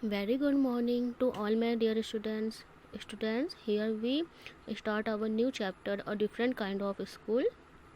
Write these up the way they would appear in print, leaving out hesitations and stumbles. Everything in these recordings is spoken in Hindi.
Very good morning to all my dear students. Students, here we start our new chapter, a different kind of school.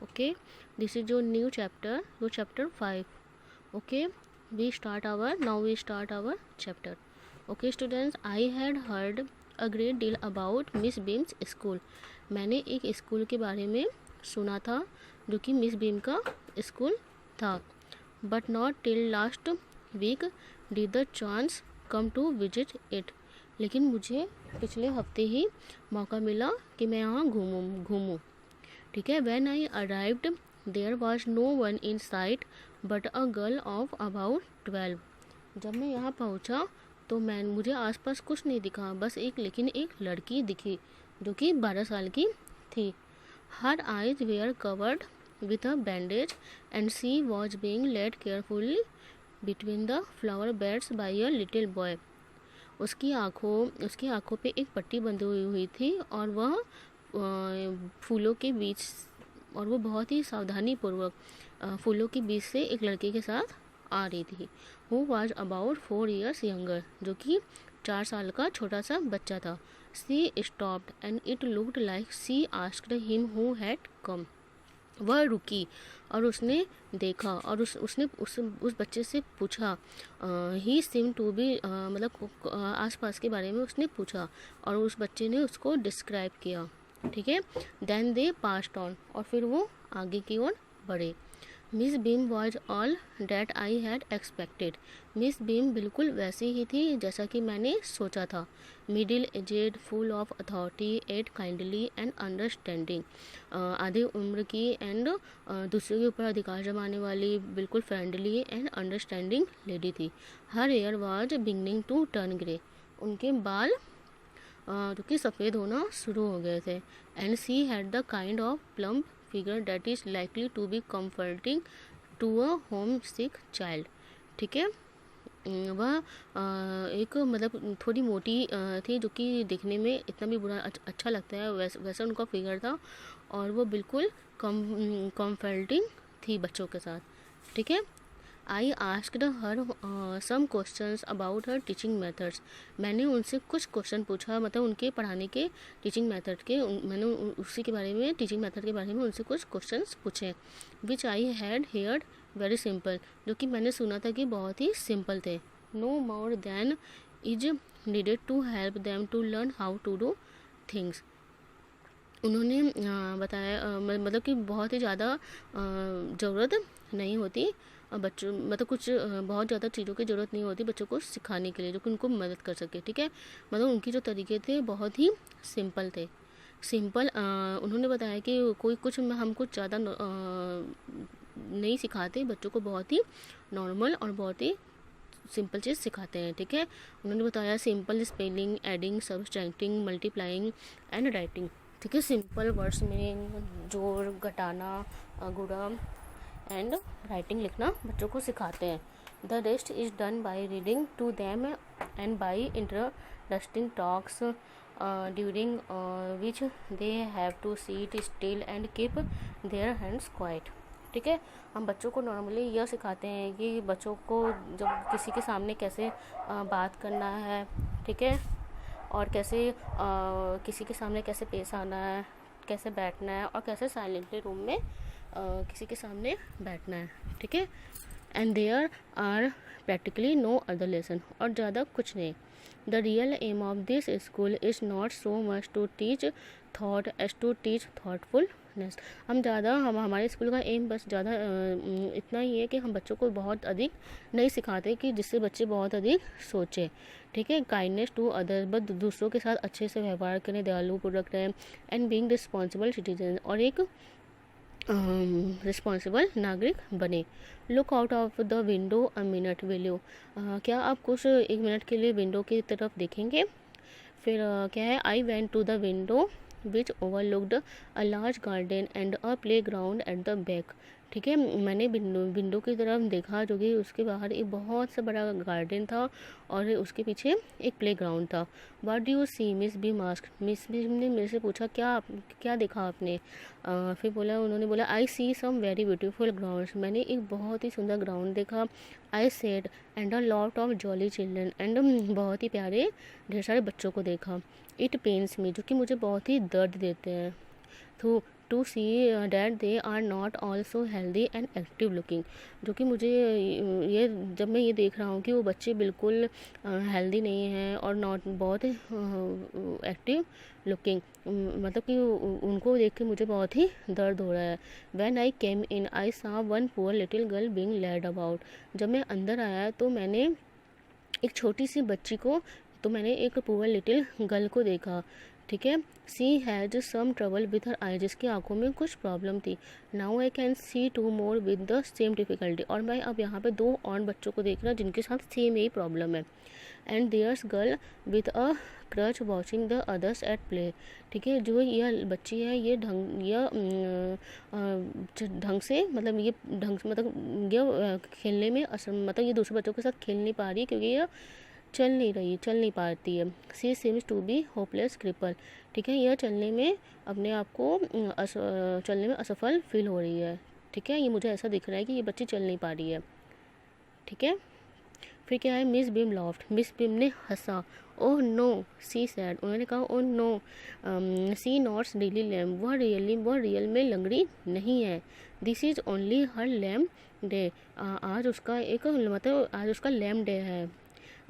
Okay, this is your new chapter, your chapter 5. Okay, we start our chapter. Okay, students, I had heard a great deal about Miss Beam's school. मैंने एक स्कूल के बारे में सुना था जो कि मिस बीम का स्कूल था. But not till last week did the chance come to visit it. लेकिन मुझे पिछले हफ्ते ही मौका मिला कि मैं यहाँ घूमूँ. ठीक है. When I arrived there was no one in sight but a girl of about 12. जब मैं यहाँ पहुँचा तो मुझे आसपास कुछ नहीं दिखा, बस लेकिन एक लड़की दिखी जो कि 12 साल की थी. Her eyes were covered with a bandage and she was being led carefully between the flower beds by a little boy. उसकी आँखों पे एक पट्टी बंधी हुई थी और वह फूलों के बीच और वो बहुत ही सावधानी पूर्वक फूलों के बीच से एक लड़के के साथ आ रही थी. Who was about 4 years younger, जो कि 4 साल का छोटा सा बच्चा था. She stopped and it looked like she asked him who had come. वह रुकी और उसने देखा और उसने उस बच्चे से पूछा. ही सीम टू बी मतलब आसपास के बारे में उसने पूछा और उस बच्चे ने उसको डिस्क्राइब किया. ठीक है. देन दे पास्ड ऑन, और फिर वो आगे की ओर बढ़े. Miss Beam was all that I had expected. Miss Beam बिल्कुल वैसी ही थी जैसा कि मैंने सोचा था. Middle aged, full of authority, yet kindly and understanding. आधी उम्र की एंड दूसरों के ऊपर अधिकार जमाने वाली, बिल्कुल फ्रेंडली एंड अंडरस्टैंडिंग लेडी थी. Her hair was beginning to turn grey. उनके बाल जो कि सफ़ेद होना शुरू हो गए थे. And she had the kind of plump figure that is likely to be comforting to a homesick child. ठीक है. वह एक मतलब थोड़ी मोटी थी जो कि दिखने में इतना भी बुरा अच्छा लगता है वैसा उनका फिगर था और वो बिल्कुल कंफर्टिंग थी बच्चों के साथ. ठीक है. I asked her some questions about her teaching methods. मैंने उनसे कुछ क्वेश्चन पूछा, मतलब उनके पढ़ाने के टीचिंग मेथड के मैंने उसी के बारे में टीचिंग मेथड के बारे में उनसे कुछ क्वेश्चंस पूछे. Which I had heard very simple, जो कि मैंने सुना था कि बहुत ही सिंपल थे. No more than is needed to help them to learn how to do things. उन्होंने बताया मतलब कि बहुत ही ज़्यादा ज़रूरत नहीं होती बच्चों, मतलब कुछ बहुत ज़्यादा चीज़ों की ज़रूरत नहीं होती बच्चों को सिखाने के लिए जो कि उनको मदद कर सके. ठीक है. मतलब उनके जो तरीके थे बहुत ही सिंपल थे. उन्होंने बताया कि हम कुछ ज़्यादा नहीं सिखाते बच्चों को, बहुत ही नॉर्मल और बहुत ही सिंपल चीज़ सिखाते हैं. ठीक है. उन्होंने बताया simple spelling, adding, subtracting, multiplying and writing. ठीक है. सिंपल वर्ड्स में जोड़, घटाना, गुणा एंड राइटिंग, लिखना बच्चों को सिखाते हैं. The rest is done by reading to them and by interesting talks during which they have to sit still and keep their hands quiet. ठीक है. हम बच्चों को नॉर्मली यह सिखाते हैं कि बच्चों को जब किसी के सामने कैसे बात करना है. ठीक है. और कैसे किसी के सामने कैसे पेश आना है, कैसे बैठना है और कैसे साइलेंटली रूम में किसी के सामने बैठना है. ठीक है. And there are practically no other lesson, और ज़्यादा कुछ नहीं. The real aim of this school is not so much to teach thought as to teach thoughtfulness. हम हमारे स्कूल का एम बस ज़्यादा इतना ही है कि हम बच्चों को बहुत अधिक नहीं सिखाते कि जिससे बच्चे बहुत अधिक सोचें. ठीक है. काइंडनेस टू अदर, बट दूसरों के साथ अच्छे से व्यवहार करें, दयालुपूर्वक रहें. एंड बीइंग रिस्पॉन्सिबल सिटीजन, और एक रिस्पॉन्सिबल नागरिक बने. Look out of the window a minute will you. क्या आप कुछ 1 मिनट के लिए विंडो की तरफ देखेंगे. फिर क्या है. I went to the window which overlooked a large garden and a playground at the back. ठीक है. मैंने विंडो की तरफ देखा जो कि उसके बाहर एक बहुत सा बड़ा गार्डन था और उसके पीछे एक प्ले ग्राउंड था. What do you see Miss Beam मास्क. मिस बीम ने मेरे से पूछा क्या देखा आपने. फिर उन्होंने बोला आई सी सम वेरी ब्यूटीफुल ग्राउंड्स. मैंने एक बहुत ही सुंदर ग्राउंड देखा. I said and a lot of jolly children and बहुत ही प्यारे ढेर सारे बच्चों को देखा। इट पेन्स मी, जो कि मुझे बहुत ही दर्द देते हैं। To to see that they are not also healthy and active looking, जो कि मुझे ये जब मैं ये देख रहा हूँ कि वो बच्चे बिल्कुल हेल्दी नहीं हैं और नॉट बहुत एक्टिव लुकिंग, मतलब कि उनको देख के मुझे बहुत ही दर्द हो रहा है। When I came in I saw one poor little girl being led about, जब मैं अंदर आया तो मैंने एक छोटी सी बच्ची को, तो मैंने एक पुअर लिटिल गर्ल को देखा। ठीक है, she has some trouble with her eye, जिसकी आंखों में कुछ प्रॉब्लम थी। Now I can see two more with the same difficulty, और मैं अब यहाँ पे 2 और बच्चों को देख रहा जिनके साथ सेम यही प्रॉब्लम है। And there's girl with a crutch watching the others at play. ठीक है, जो यह बच्ची है ये ढंग से मतलब ये ढंग से मतलब ये खेलने में मतलब ये दूसरे बच्चों के साथ खेल नहीं पा रही, क्योंकि ये चल नहीं पाती है। She seems to be hopeless cripple. ठीक है, यह चलने में अपने आप को चलने में असफल फील हो रही है। ठीक है, ये मुझे ऐसा दिख रहा है कि ये बच्ची चल नहीं पा रही है। ठीक है, फिर क्या है, Miss Beam laughed, Miss Beam ने हंसा। ओह नो, सी सैड, उन्होंने कहा oh no, she's not really lame, वह रियल में लंगड़ी नहीं है। This is only her lame day, आज उसका एक मतलब आज उसका लैम डे है।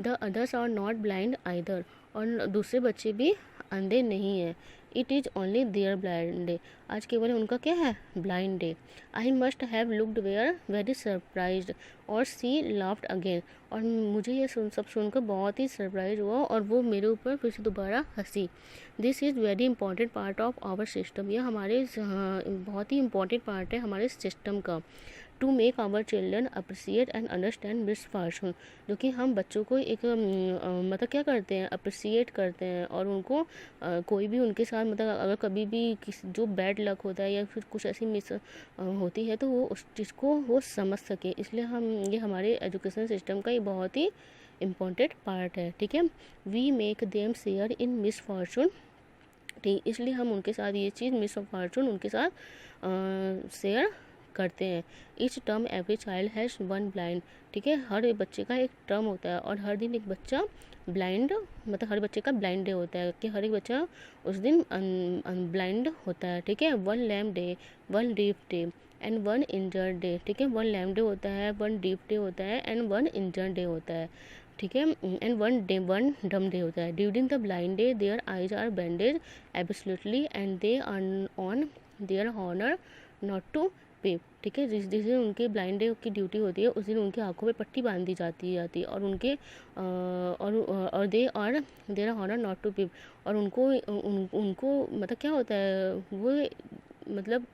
The others are not blind either, और दूसरे बच्चे भी अंधे नहीं हैं। It is only their blind day, आज केवल उनका क्या है, blind day. I must have looked were very surprised, और सी लाफ्ड अगेन, और मुझे ये सब सुनकर बहुत ही सरप्राइज हुआ और वो मेरे ऊपर फिर से दोबारा हंसी। This is very important part of our system, यह हमारे बहुत ही इंपॉर्टेंट पार्ट है हमारे सिस्टम का। To make our children appreciate and understand misfortune, जो कि हम बच्चों को एक मतलब क्या करते हैं, अप्रिसिएट करते हैं, और उनको कोई भी उनके साथ मतलब अगर कभी भी जो बैड लक होता है या फिर कुछ ऐसी मिस होती है तो वो उस चीज़ को वो समझ सके, इसलिए हम ये हमारे एजुकेशन सिस्टम का ये बहुत ही इम्पोर्टेंट पार्ट है। ठीक है, we make them share in misfortune, ठीक, इसलिए हम उनके साथ ये चीज़ मिसफॉर्चून उनके साथ शेयर करते हैं। Each term every child has one blind, ठीक है, हर एक बच्चे का एक टर्म होता है और हर दिन एक बच्चा ब्लाइंड, मतलब हर बच्चे का ब्लाइंड डे होता है कि हर एक बच्चा उस दिन ब्लाइंड होता है। ठीक है, one lame day, one deaf day and one injured day. ठीक है, वन लैम डे होता है, वन डीप डे होता है एंड वन इंजर्ड डे होता है। ठीक है, एंड वन डम डे होता है। During the blind day their eyes are bandaged absolutely and they are on their honour not to peep. ठीक है, जिस दिन उनके ब्लाइंड डे की ड्यूटी होती है उस दिन उनकी आंखों पे पट्टी बांधी जाती है और उनके और दे और देयर हॉनर नॉट टू पे, और उनको मतलब क्या होता है वो मतलब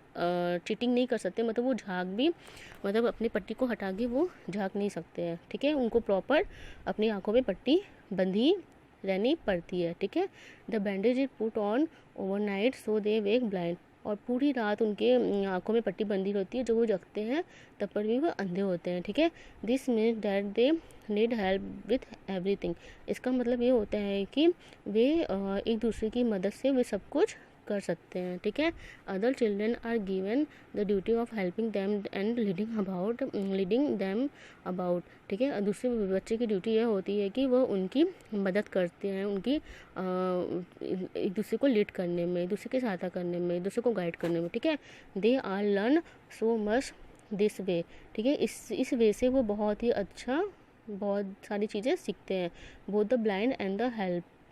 चीटिंग नहीं कर सकते, मतलब वो झाँक भी मतलब अपनी पट्टी को हटा के वो झाँक नहीं सकते हैं। ठीक है, उनको प्रॉपर अपनी आंखों पे पट्टी बंधी रहनी पड़ती है। ठीक है, the bandage is put on overnight so they wake blind, और पूरी रात उनके आंखों में पट्टी बंधी होती है, जो वो जगते हैं तब पर भी वो अंधे होते हैं। ठीक है, this means that they need help with everything, इसका मतलब ये होता है कि वे एक दूसरे की मदद से वे सब कुछ कर सकते हैं। ठीक है, other children are given the duty of helping them and leading them about. ठीक है, दूसरे बच्चे की ड्यूटी यह होती है कि वो उनकी मदद करते हैं, उनकी एक दूसरे को लीड करने में, एक दूसरे की सहायता करने में, एक दूसरे को गाइड करने में। ठीक है, they are learn so much this way. ठीक है, इस वे से वो बहुत ही अच्छा बहुत सारी चीज़ें सीखते हैं। Both the blind and the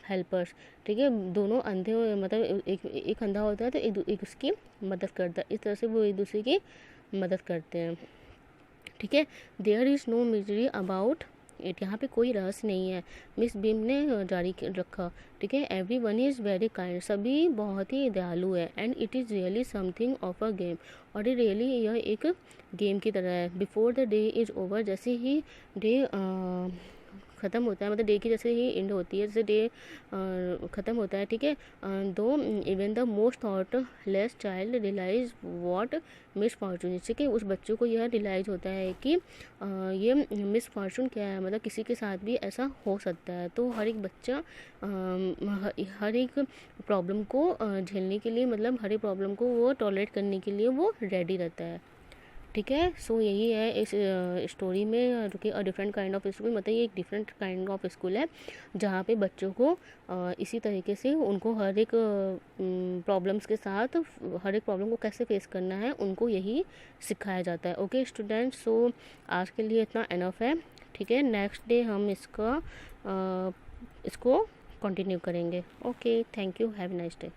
helpers. ठीक है, दोनों अंधे मतलब एक अंधा होता है तो एक उसकी मदद करता है, इस तरह से वो एक दूसरे की मदद करते हैं। ठीक है, there is no misery about it, यहाँ पे कोई रहस्य नहीं है, मिस बीम ने जारी रखा। ठीक है, every one is very kind, सभी बहुत ही दयालु है, and it is really something of a game, और ये रियली यह एक गेम की तरह है। Before the day is over, जैसे ही डे ख़त्म होता है, मतलब डे की जैसे ही एंड होती है, जैसे डे ख़त्म होता है। ठीक है, दो even the most thoughtless child realise what misfortune, ठीक है, उस बच्चों को यह रियलाइज होता है कि ये मिस फॉर्चून क्या है, मतलब किसी के साथ भी ऐसा हो सकता है। तो हर एक बच्चा हर एक प्रॉब्लम को झेलने के लिए, मतलब हर एक प्रॉब्लम को वो टॉलरेट करने के लिए वो रेडी रहता है। ठीक है। सो यही है इस स्टोरी में, जो कि a different kind of school, मतलब ये एक डिफरेंट काइंड ऑफ स्कूल है जहाँ पे बच्चों को इसी तरीके से उनको हर एक प्रॉब्लम्स के साथ, हर एक प्रॉब्लम को कैसे फेस करना है उनको यही सिखाया जाता है। ओके स्टूडेंट्स, सो आज के लिए इतना इनफ है। ठीक है, नेक्स्ट डे हम इसको कंटिन्यू करेंगे। Okay, thank you, have a nice day.